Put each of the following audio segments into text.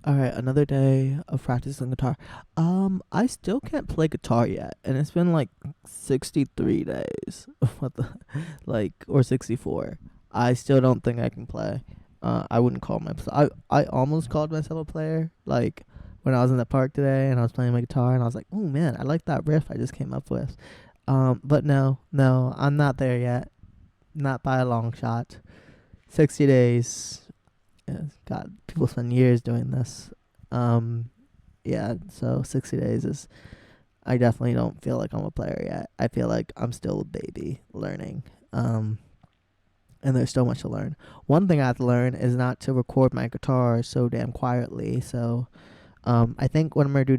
All right, another day of practicing guitar. I still can't play guitar yet, and it's been like 63 days. What the, like, or 64. I still don't think I can play. I wouldn't call myself. I almost called myself a player. Like when I was in the park today and I was playing my guitar, and I was like, oh man, I like that riff I just came up with. But no, I'm not there yet. Not by a long shot. 60 days. Yeah, God, people spend years doing this. Um, yeah, so 60 days is. I definitely don't feel like I'm a player yet. I feel like I'm still a baby learning. Um, and there's so much to learn. One thing I have to learn is not to record my guitar so damn quietly. So, I think what I'm gonna do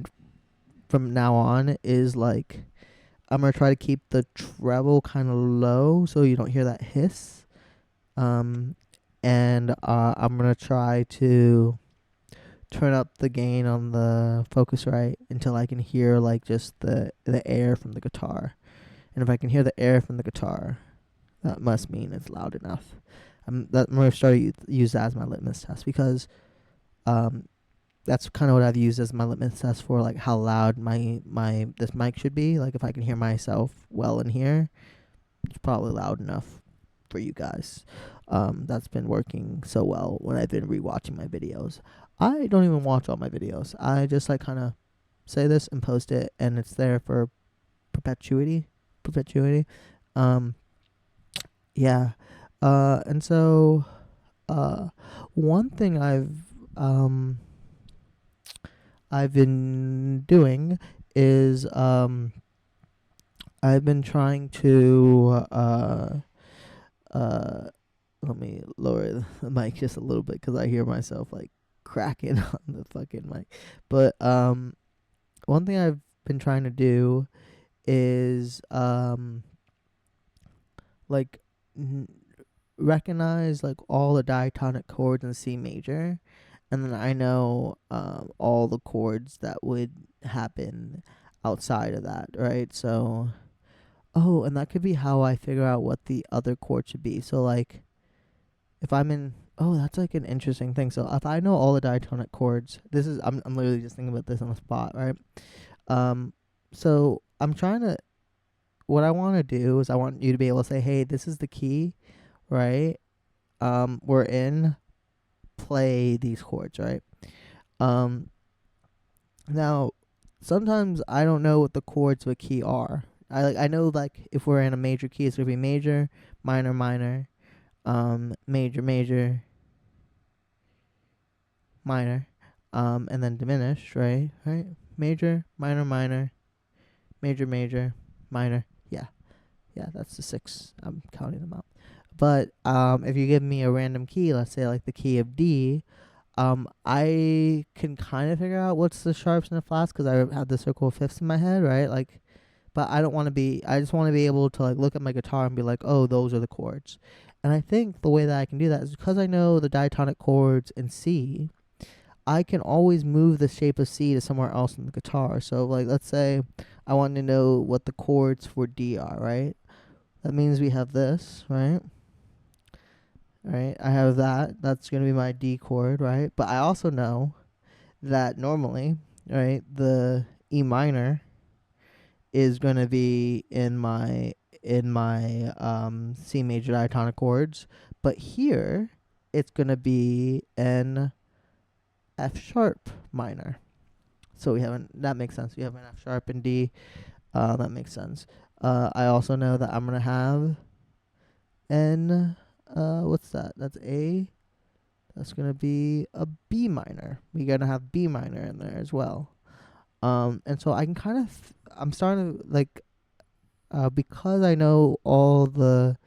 from now on is like I'm gonna try to keep the treble kind of low so you don't hear that hiss. Um, and I'm gonna try to turn up the gain on the Focusrite until I can hear like just the air from the guitar. And if I can hear the air from the guitar, that must mean it's loud enough. I'm gonna start to use that as my litmus test because um that's kind of what I've used as my litmus test for like how loud my this mic should be. Like if I can hear myself well in here, it's probably loud enough for you guys. That's been working so well when I've been rewatching my videos. I don't even watch all my videos. I just like kind of say this and post it, and it's there for perpetuity. Perpetuity. Um, yeah. And so, uh, one thing um I've been doing is I've been trying to uh let me lower the mic just a little bit because I hear myself like cracking on the fucking mic. But one thing I've been trying to do is like n- recognize like all the diatonic chords in C major, and then I know all the chords that would happen outside of that, right? So and that could be how I figure out what the other chord should be. So like if I'm in that's like an interesting thing. So if I know all the diatonic chords, this is I'm literally just thinking about this on the spot, right? Um so I'm trying to what I want to do is I want you to be able to say, "Hey, this is the key, right? We're in play these chords, right?" Um now sometimes I don't know what the chords of a key are. I know like if we're in a major key, it's going to be major, minor, minor, major, major, minor, and then diminished, right? Right? Major, minor, minor, major, major, minor. Yeah, yeah, that's the six. I'm counting them out. But if you give me a random key, let's say like the key of D, I can kind of figure out what's the sharps and the flats because I have the circle of fifths in my head, right? Like, but I don't want to be. I just want to be able to like look at my guitar and be like, oh, those are the chords. And I think the way that I can do that is because I know the diatonic chords in C. I can always move the shape of C to somewhere else in the guitar. So, like, let's say I want to know what the chords for D are, right? That means we have this, right? Right? I have that. That's going to be my D chord, right? But I also know that normally, right, the E minor is going to be in my C major diatonic chords, but here it's going to be an F sharp minor. So we have that makes sense. We have an F sharp and D. That makes sense. I also know that I'm gonna have an what's that? That's A. That's gonna be a B minor. We're gonna have B minor in there as well. And so I can kind of I'm starting to like because I know all the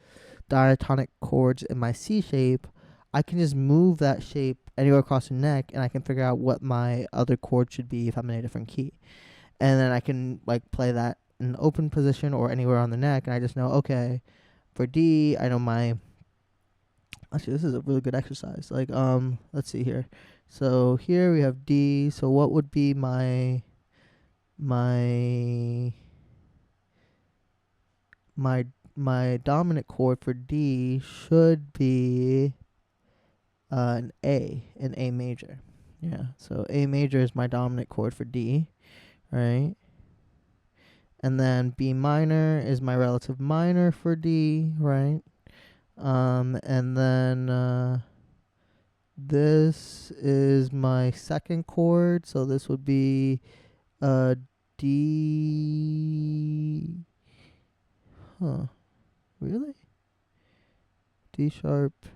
diatonic chords in my C shape, I can just move that shape anywhere across the neck, and I can figure out what my other chord should be if I'm in a different key. And then I can like play that in open position or anywhere on the neck, and I just know okay, for D, I know my. Actually, this is a really good exercise. Like let's see here. So here we have D. So what would be my my my dominant chord for D should be an A major. Yeah. So A major is my dominant chord for D, right? And then B minor is my relative minor for D, right? And then this is my second chord, so this would be D. Huh? Really? D sharp,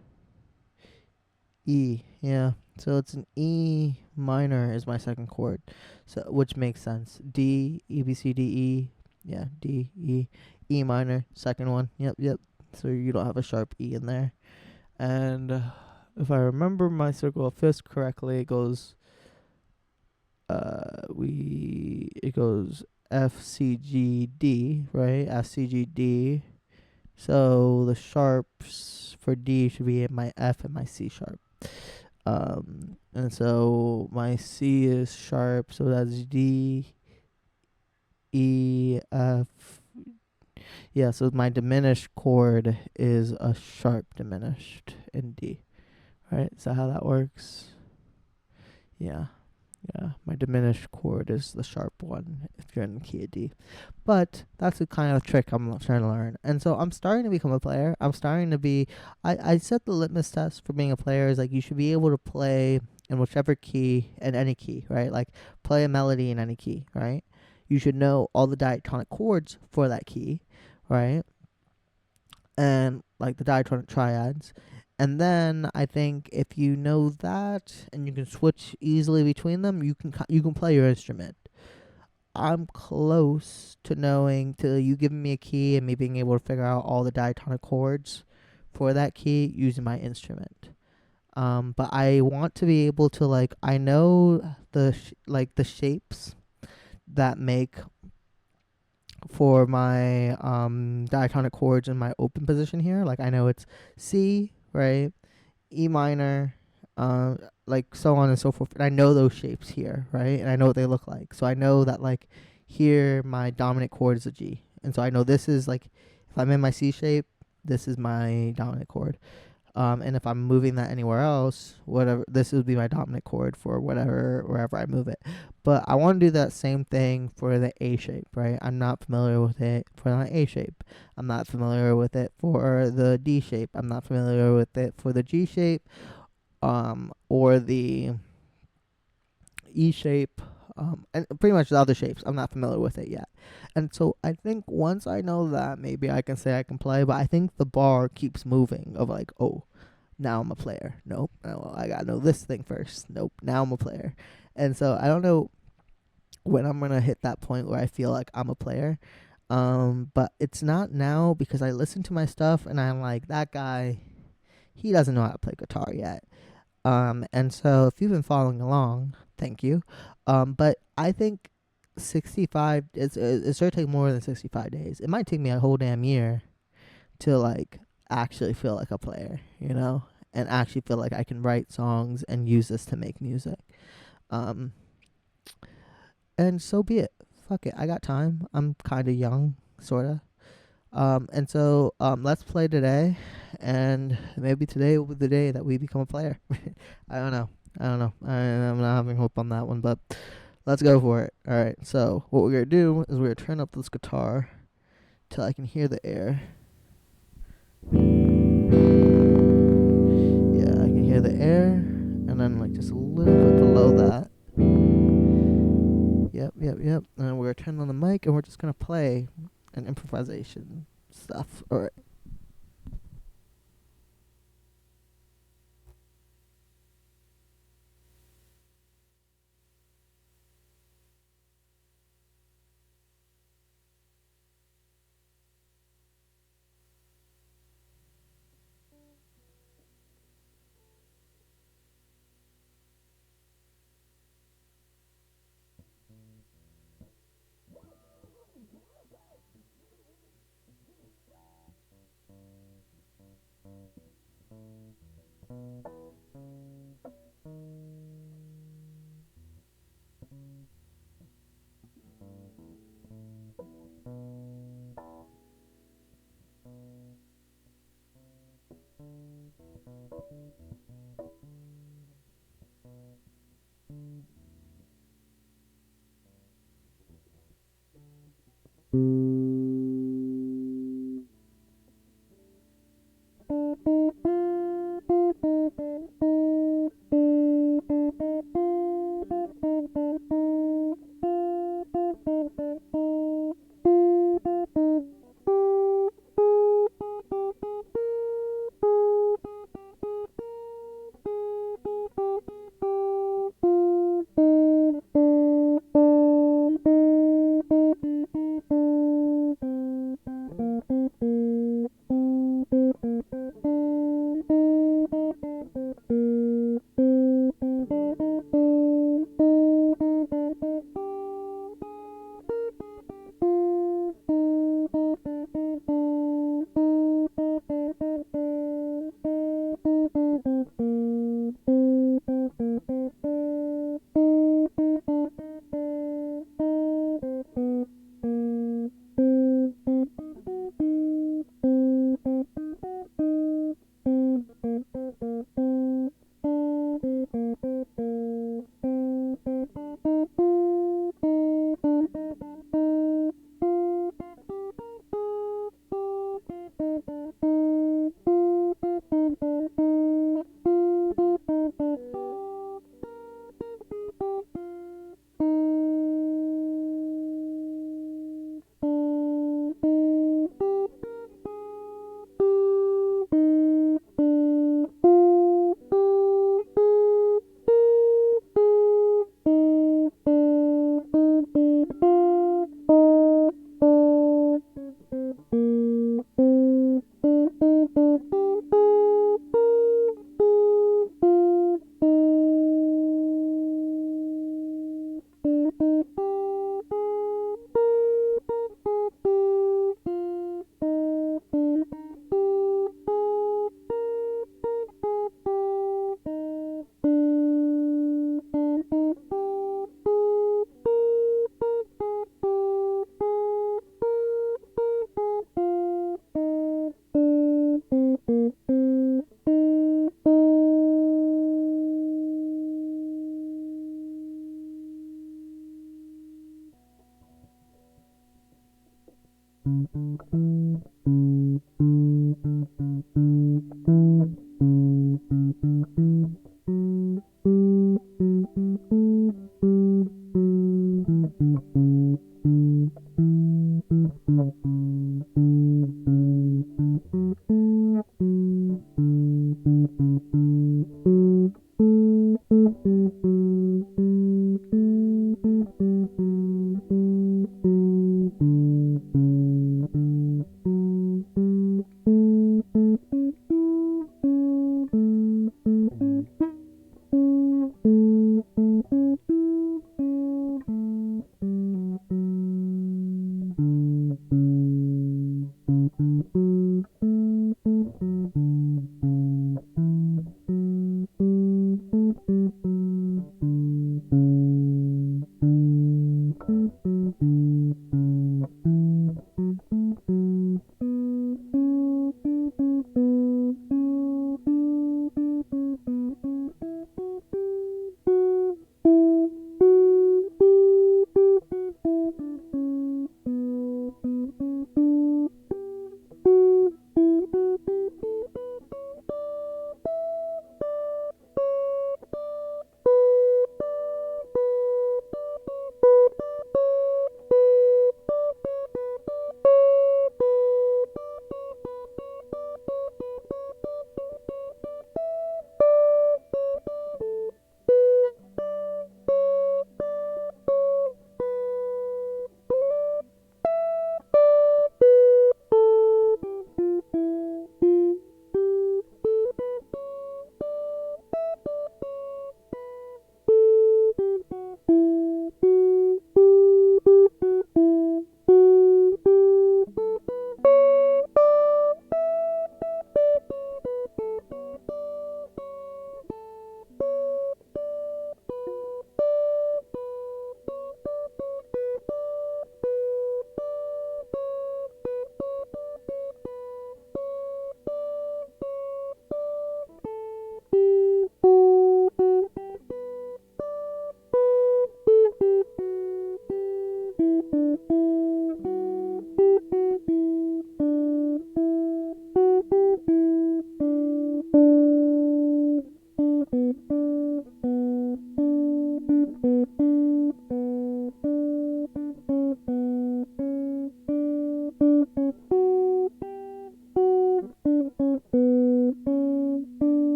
E. Yeah. So it's an E minor is my second chord, so which makes sense. D, E, B, C, D, E. Yeah, D, E, E minor, second one. Yep, yep. So you don't have a sharp E in there. And if I remember my circle of fifths correctly, it goes F, C, G, D, right? F, C, G, D. So the sharps for D should be in my F and my C sharp. And so my C is sharp, so that's D, E, F. Yeah, so my diminished chord is a sharp diminished in D. Right? Is that how that works? Yeah. Yeah. My diminished chord is the sharp one if you're in the key of D. But that's the kind of trick I'm trying to learn. And so I'm starting to become a player. I'm starting to be. I set the litmus test for being a player is like you should be able to play in whichever key and any key, right? Like play a melody in any key, right? You should know all the diatonic chords for that key, right? And like the diatonic triads. And then I think if you know that and you can switch easily between them, you can play your instrument. I'm close to knowing to you giving me a key and me being able to figure out all the diatonic chords for that key using my instrument. But I want to be able to like I know the shapes that make for my diatonic chords in my open position here. Like I know it's C, right? E minor, like so on and so forth. And I know those shapes here, right? And I know what they look like. So I know that like here my dominant chord is a G. And so I know this is like if I'm in my C shape, this is my dominant chord. And if I'm moving that anywhere else, whatever, this would be my dominant chord for wherever I move it. But I want to do that same thing for the A shape, right? I'm not familiar with it for the A shape. I'm not familiar with it for the D shape. I'm not familiar with it for the G shape, or the E shape, and pretty much the other shapes. I'm not familiar with it yet. And so I think once I know that, maybe I can say I can play, but I think the bar keeps moving of like, oh, now I'm a player. Nope. Oh, well, I gotta know this thing first. Nope. Now I'm a player. And so I don't know when I'm gonna hit that point where I feel like I'm a player. But it's not now because I listen to my stuff and I'm like, that guy, he doesn't know how to play guitar yet. And so if you've been following along, thank you. But I think 65, it's going to take more than 65 days. It might take me a whole damn year to like actually feel like a player, and actually feel like I can write songs and use this to make music. Um, and so be it. Fuck it. I got time. I'm kind of young, sort of. And so let's play today, and maybe today will be the day that we become a player. I don't know. I'm not having hope on that one, but let's go for it. All right. So what we're gonna do is we're gonna turn up this guitar till I can hear the air. Yeah, I can hear the air, and then like just a little bit below that. Yep. And then we're gonna turn on the mic, and we're just gonna play an improvisation stuff. All right.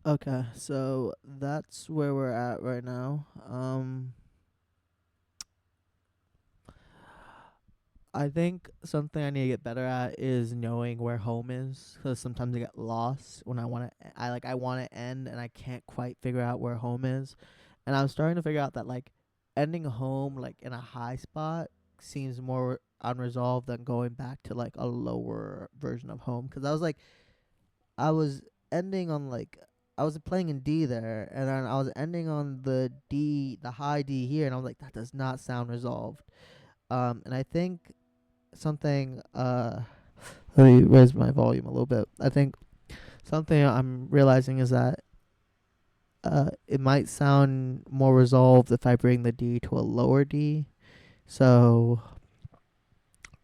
Okay, so that's where we're at right now. I think something I need to get better at is knowing where home is, because sometimes I get lost when I want to end and I can't quite figure out where home is, and I'm starting to figure out that like ending home like in a high spot seems more unresolved than going back to like a lower version of home, because I was ending on like I was playing in D there, and then I was ending on the D, the high D here, and I was like, that does not sound resolved. And I think something. Let me raise my volume a little bit. I think something I'm realizing is that it might sound more resolved if I bring the D to a lower D. So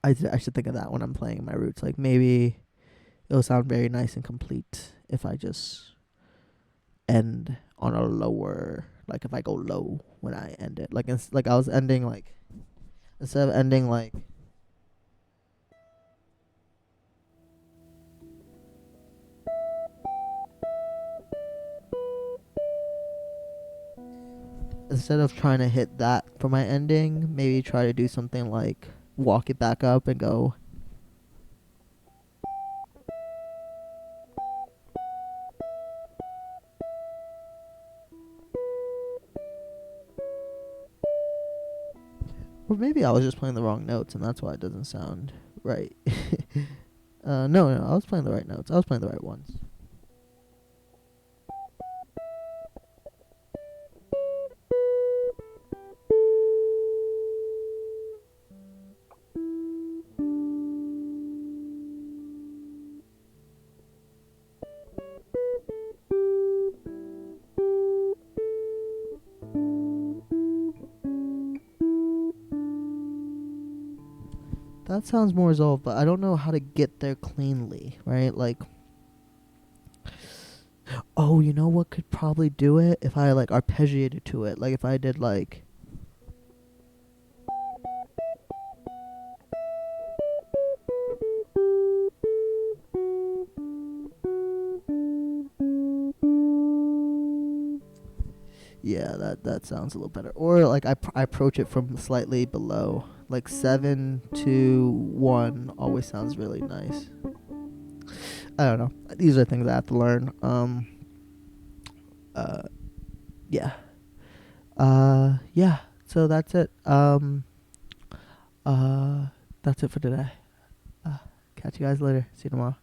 I should think of that when I'm playing my roots. Like maybe it'll sound very nice and complete if I just end on a lower, like if I go low when I end it, like I was ending like, instead of ending like, instead of trying to hit that for my ending, maybe try to do something like walk it back up and go. Or maybe I was just playing the wrong notes and that's why it doesn't sound right. No, I was playing the right notes. I was playing the right ones. That sounds more resolved, but I don't know how to get there cleanly, right? Like, oh, you know what could probably do it if I like arpeggiated to it. Like if I did like, yeah, that sounds a little better. Or like I approach it from slightly below, like 7 to 1 always sounds really nice. I don't know. These are things I have to learn. Uh, yeah. Yeah. So that's it. Uh, that's it for today. Uh, catch you guys later. See you tomorrow.